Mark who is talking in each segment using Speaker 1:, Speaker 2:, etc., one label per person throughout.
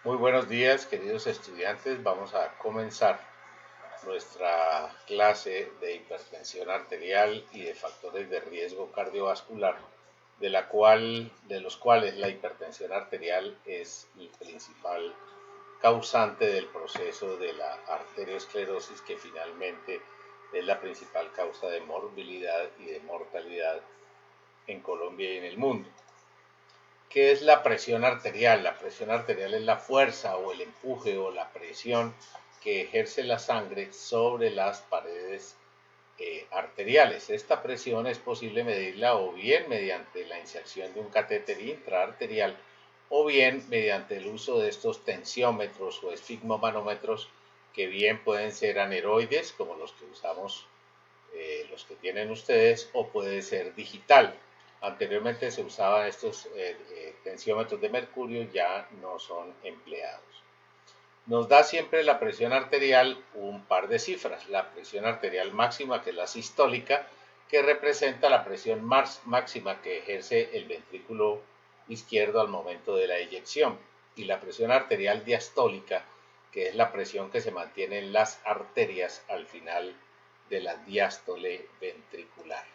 Speaker 1: Muy buenos días, queridos estudiantes. Vamos a comenzar nuestra clase de hipertensión arterial y de factores de riesgo cardiovascular, de los cuales la hipertensión arterial es el principal causante del proceso de la arteriosclerosis, que finalmente es la principal causa de morbilidad y de mortalidad en Colombia y en el mundo. ¿Qué es la presión arterial? La presión arterial es la fuerza o el empuje o la presión que ejerce la sangre sobre las paredes arteriales. Esta presión es posible medirla o bien mediante la inserción de un catéter intraarterial o bien mediante el uso de estos tensiómetros o esfigmomanómetros, que bien pueden ser aneroides como los que usamos, los que tienen ustedes, o puede ser digital. Anteriormente se usaban estos tensiómetros de mercurio, ya no son empleados. Nos da siempre la presión arterial un par de cifras: la presión arterial máxima, que es la sistólica, que representa la presión máxima que ejerce el ventrículo izquierdo al momento de la eyección, y la presión arterial diastólica, que es la presión que se mantiene en las arterias al final de la diástole ventricular.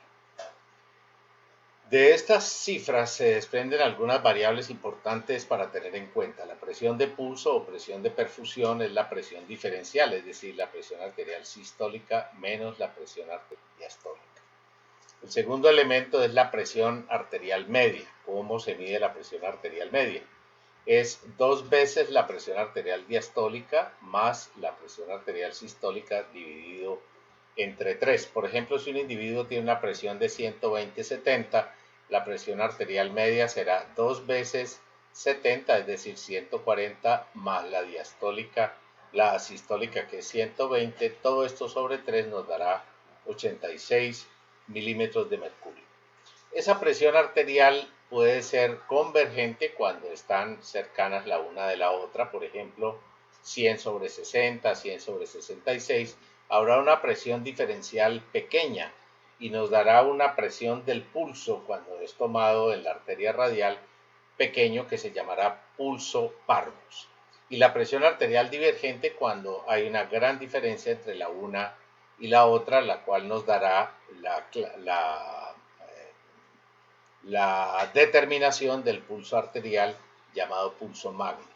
Speaker 1: De estas cifras se desprenden algunas variables importantes para tener en cuenta. La presión de pulso o presión de perfusión es la presión diferencial, es decir, la presión arterial sistólica menos la presión arterial diastólica. El segundo elemento es la presión arterial media. ¿Cómo se mide la presión arterial media? Es 2 veces la presión arterial diastólica más la presión arterial sistólica dividido entre 3. Por ejemplo, si un individuo tiene una presión de 120/70, la presión arterial media será 2 veces 70, es decir, 140, más la diastólica, la sistólica, que es 120. Todo esto sobre 3 nos dará 86 milímetros de mercurio. Esa presión arterial puede ser convergente cuando están cercanas la una de la otra, por ejemplo, 100/60, 100/66. Habrá una presión diferencial pequeña y nos dará una presión del pulso cuando es tomado en la arteria radial pequeño, que se llamará pulso parvus. Y la presión arterial divergente cuando hay una gran diferencia entre la una y la otra, la cual nos dará la determinación del pulso arterial, llamado pulso magnus.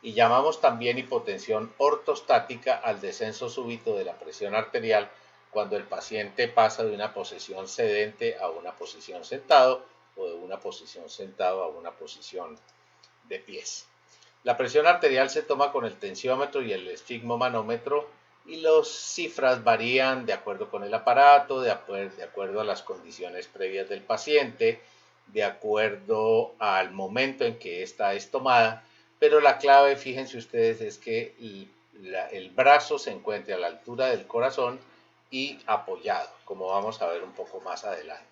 Speaker 1: Y llamamos también hipotensión ortostática al descenso súbito de la presión arterial cuando el paciente pasa de una posición sedente a una posición sentado, o de una posición sentado a una posición de pies. La presión arterial se toma con el tensiómetro y el esfigmomanómetro, y las cifras varían de acuerdo con el aparato, de acuerdo a las condiciones previas del paciente, de acuerdo al momento en que esta es tomada, pero la clave, fíjense ustedes, es que el brazo se encuentre a la altura del corazón y apoyado, como vamos a ver un poco más adelante.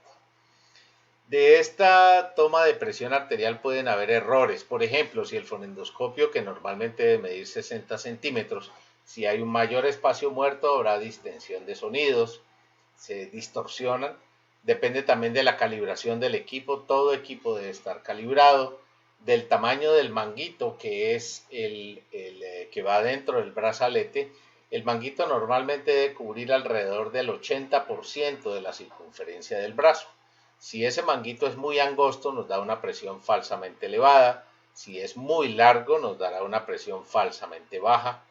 Speaker 1: De esta toma de presión arterial pueden haber errores. Por ejemplo, si el fonendoscopio, que normalmente debe medir 60 centímetros, si hay un mayor espacio muerto, habrá distensión de sonidos, se distorsionan. Depende también de la calibración del equipo. Todo equipo debe estar calibrado. Del tamaño del manguito, que es el que va dentro del brazalete. El manguito normalmente debe cubrir alrededor del 80% de la circunferencia del brazo. Si ese manguito es muy angosto, nos da una presión falsamente elevada. Si es muy largo, nos dará una presión falsamente baja.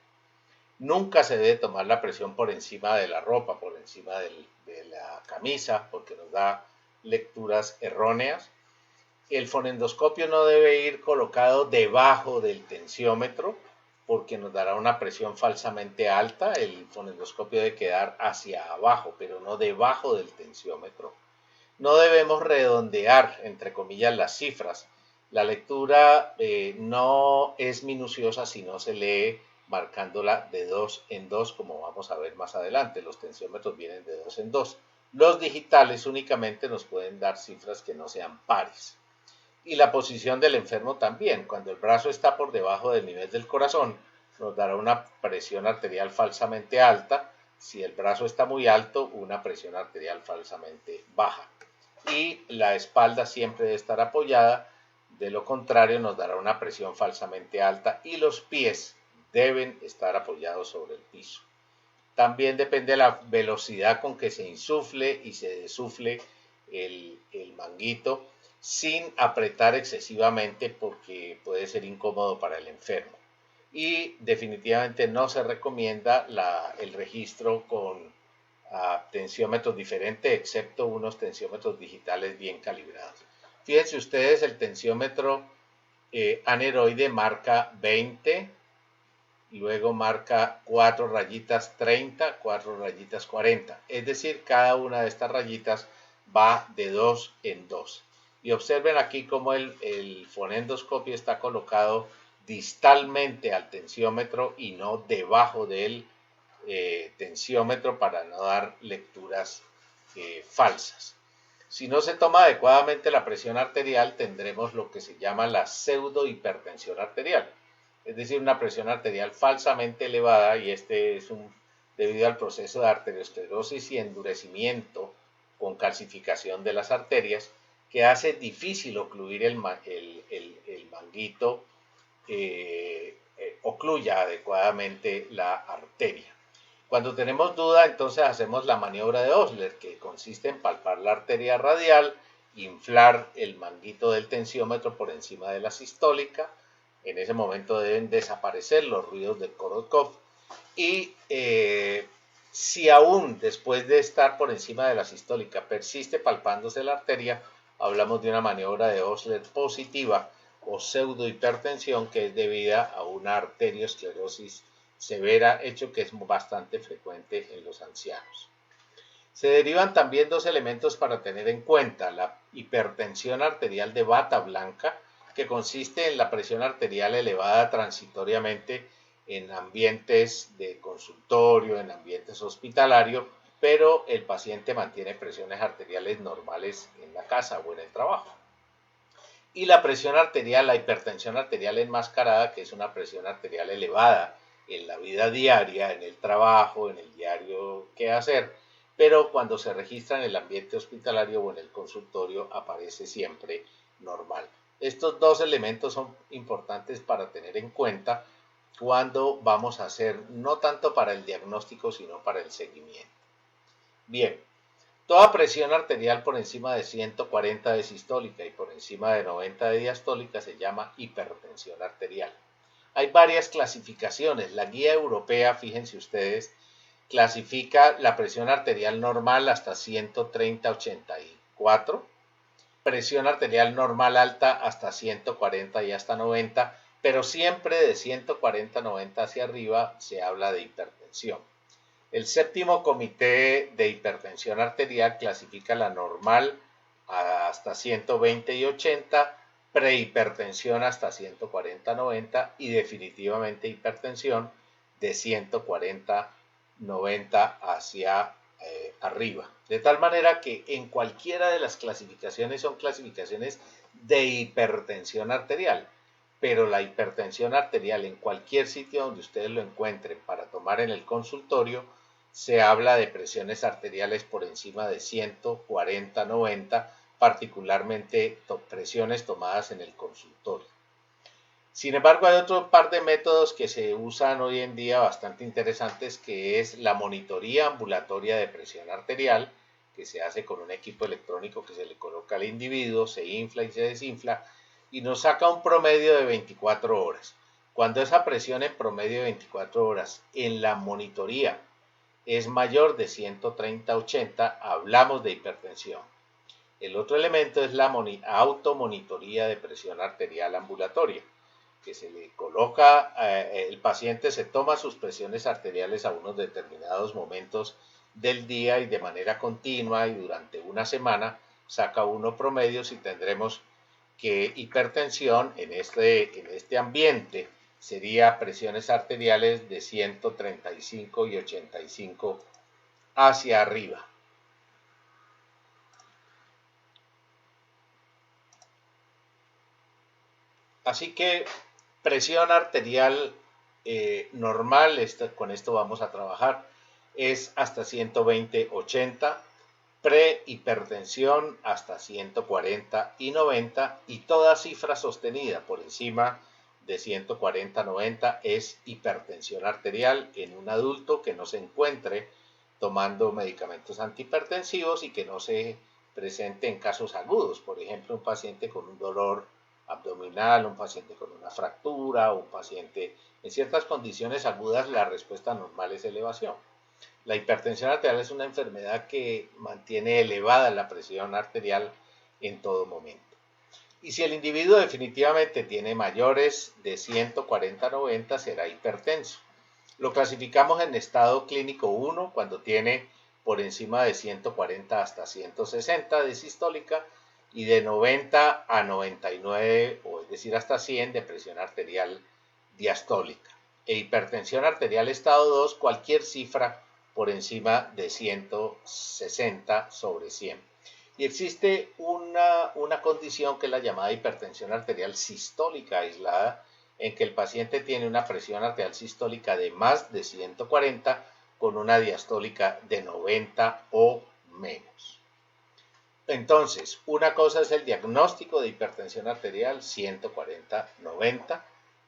Speaker 1: Nunca se debe tomar la presión por encima de la ropa, por encima de la camisa, porque nos da lecturas erróneas. El fonendoscopio no debe ir colocado debajo del tensiómetro, porque nos dará una presión falsamente alta. El fonendoscopio debe quedar hacia abajo, pero no debajo del tensiómetro. No debemos redondear, entre comillas, las cifras. La lectura no es minuciosa si no se lee marcándola de 2 en 2, como vamos a ver más adelante. Los tensiómetros vienen de 2 en 2. Los digitales únicamente nos pueden dar cifras que no sean pares. Y la posición del enfermo también. Cuando el brazo está por debajo del nivel del corazón, nos dará una presión arterial falsamente alta. Si el brazo está muy alto, una presión arterial falsamente baja. Y la espalda siempre debe estar apoyada De lo contrario, nos dará una presión falsamente alta y los pies deben estar apoyados sobre el piso. También depende de la velocidad con que se insufle y se desufle el manguito sin apretar excesivamente porque puede ser incómodo para el enfermo. Y definitivamente no se recomienda el registro con tensiómetros diferentes, excepto unos tensiómetros digitales bien calibrados. Fíjense ustedes, el tensiómetro aneroide marca 20, luego marca 4 rayitas 30, 4 rayitas 40. Es decir, cada una de estas rayitas va de 2 en 2. Y observen aquí cómo el fonendoscopio está colocado distalmente al tensiómetro y no debajo del tensiómetro para no dar lecturas falsas. Si no se toma adecuadamente la presión arterial, tendremos lo que se llama la pseudohipertensión arterial, es decir, una presión arterial falsamente elevada, y este es debido al proceso de arteriosclerosis y endurecimiento con calcificación de las arterias, que hace difícil ocluir el manguito, ocluya adecuadamente la arteria. Cuando tenemos duda, entonces hacemos la maniobra de Osler, que consiste en palpar la arteria radial, inflar el manguito del tensiómetro por encima de la sistólica. En ese momento deben desaparecer los ruidos del Korotkov. Y si aún después de estar por encima de la sistólica persiste palpándose la arteria, hablamos de una maniobra de Osler positiva o pseudohipertensión, que es debida a una arteriosclerosis severa, hecho que es bastante frecuente en los ancianos. Se derivan también dos elementos para tener en cuenta: la hipertensión arterial de bata blanca, que consiste en la presión arterial elevada transitoriamente en ambientes de consultorio, en ambientes hospitalarios, pero el paciente mantiene presiones arteriales normales en la casa o en el trabajo. Y la presión arterial, la hipertensión arterial enmascarada, que es una presión arterial elevada en la vida diaria, en el trabajo, en el diario quehacer, pero cuando se registra en el ambiente hospitalario o en el consultorio aparece siempre normal. Estos dos elementos son importantes para tener en cuenta cuando vamos a hacer, no tanto para el diagnóstico, sino para el seguimiento. Bien, toda presión arterial por encima de 140 de sistólica y por encima de 90 de diastólica se llama hipertensión arterial. Hay varias clasificaciones. La guía europea, fíjense ustedes, clasifica la presión arterial normal hasta 130/84, presión arterial normal alta hasta 140 y hasta 90, pero siempre de 140/90 hacia arriba se habla de hipertensión. El séptimo comité de hipertensión arterial clasifica la normal hasta 120/80, prehipertensión hasta 140/90 y definitivamente hipertensión de 140/90 hacia arriba. De tal manera que en cualquiera de las clasificaciones son clasificaciones de hipertensión arterial, pero la hipertensión arterial en cualquier sitio donde ustedes lo encuentren para tomar en el consultorio, se habla de presiones arteriales por encima de 140/90, particularmente presiones tomadas en el consultorio. Sin embargo, hay otro par de métodos que se usan hoy en día bastante interesantes, que es la monitoría ambulatoria de presión arterial, que se hace con un equipo electrónico que se le coloca al individuo, se infla y se desinfla, y nos saca un promedio de 24 horas. Cuando esa presión en promedio de 24 horas en la monitoría es mayor de 130/80, hablamos de hipertensión. El otro elemento es la automonitoría de presión arterial ambulatoria, que se le coloca, el paciente se toma sus presiones arteriales a unos determinados momentos del día y de manera continua, y durante una semana saca uno promedios, y tendremos que hipertensión en este ambiente sería presiones arteriales de 135/85 hacia arriba. Así que presión arterial normal, con esto vamos a trabajar, es hasta 120/80. prehipertensión hasta 140 y 90, y toda cifra sostenida por encima de 140-90 es hipertensión arterial en un adulto que no se encuentre tomando medicamentos antihipertensivos y que no se presente en casos agudos, por ejemplo, un paciente con un dolor abdominal, un paciente con una fractura, un paciente en ciertas condiciones agudas, la respuesta normal es elevación. La hipertensión arterial es una enfermedad que mantiene elevada la presión arterial en todo momento. Y si el individuo definitivamente tiene mayores de 140-90, será hipertenso. Lo clasificamos en estado clínico 1 cuando tiene por encima de 140 hasta 160 de sistólica y de 90 a 99, o es decir, hasta 100 de presión arterial diastólica. E hipertensión arterial estado 2, cualquier cifra por encima de 160 sobre 100. Y existe una condición que es la llamada hipertensión arterial sistólica aislada, en que el paciente tiene una presión arterial sistólica de más de 140 con una diastólica de 90 o menos. Entonces, una cosa es el diagnóstico de hipertensión arterial 140-90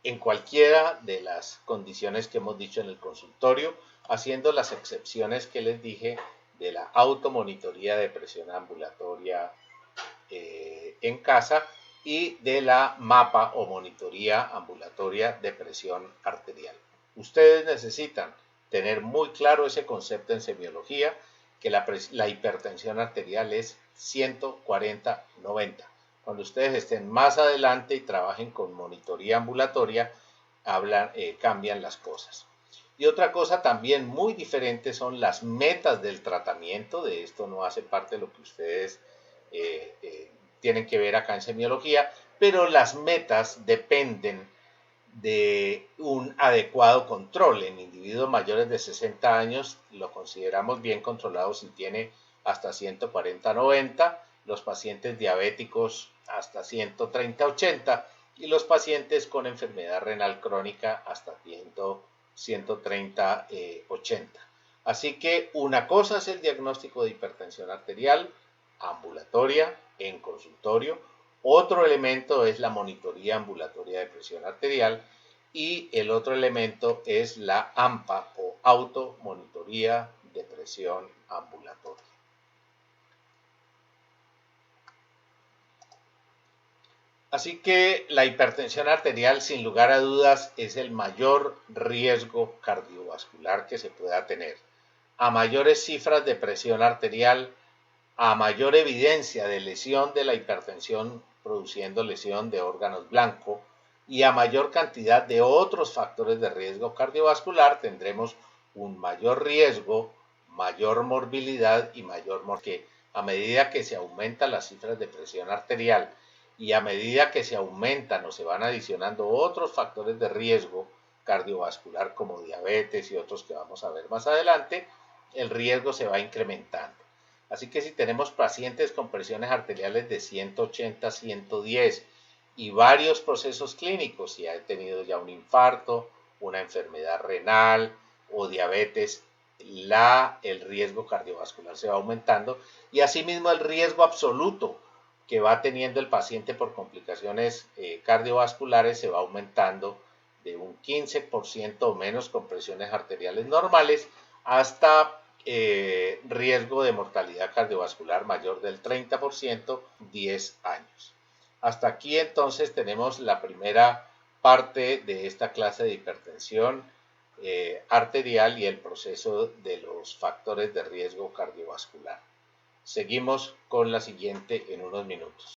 Speaker 1: en cualquiera de las condiciones que hemos dicho en el consultorio, haciendo las excepciones que les dije de la automonitoría de presión ambulatoria en casa y de la mapa o monitoría ambulatoria de presión arterial. Ustedes necesitan tener muy claro ese concepto en semiología, que la hipertensión arterial es 140-90. Cuando ustedes estén más adelante y trabajen con monitoría ambulatoria, cambian las cosas. Y otra cosa también muy diferente son las metas del tratamiento. De esto no hace parte de lo que ustedes tienen que ver acá en semiología, pero las metas dependen de un adecuado control. En individuos mayores de 60 años lo consideramos bien controlado si tiene hasta 140-90, los pacientes diabéticos hasta 130-80 y los pacientes con enfermedad renal crónica hasta 130-80. Así que una cosa es el diagnóstico de hipertensión arterial ambulatoria en consultorio, otro elemento es la monitoría ambulatoria de presión arterial y el otro elemento es la AMPA o automonitoría de presión ambulatoria. Así que la hipertensión arterial, sin lugar a dudas, es el mayor riesgo cardiovascular que se pueda tener. A mayores cifras de presión arterial, a mayor evidencia de lesión de la hipertensión produciendo lesión de órganos blancos y a mayor cantidad de otros factores de riesgo cardiovascular, tendremos un mayor riesgo, mayor morbilidad y mayor mortalidad. A medida que se aumentan las cifras de presión arterial y a medida que se aumentan o se van adicionando otros factores de riesgo cardiovascular como diabetes y otros que vamos a ver más adelante, el riesgo se va incrementando. Así que si tenemos pacientes con presiones arteriales de 180, 110 y varios procesos clínicos, si ha tenido ya un infarto, una enfermedad renal o diabetes, el riesgo cardiovascular se va aumentando y asimismo el riesgo absoluto que va teniendo el paciente por complicaciones cardiovasculares se va aumentando de un 15% o menos con presiones arteriales normales hasta riesgo de mortalidad cardiovascular mayor del 30%, 10 años. Hasta aquí entonces tenemos la primera parte de esta clase de hipertensión arterial y el proceso de los factores de riesgo cardiovascular. Seguimos con la siguiente en unos minutos.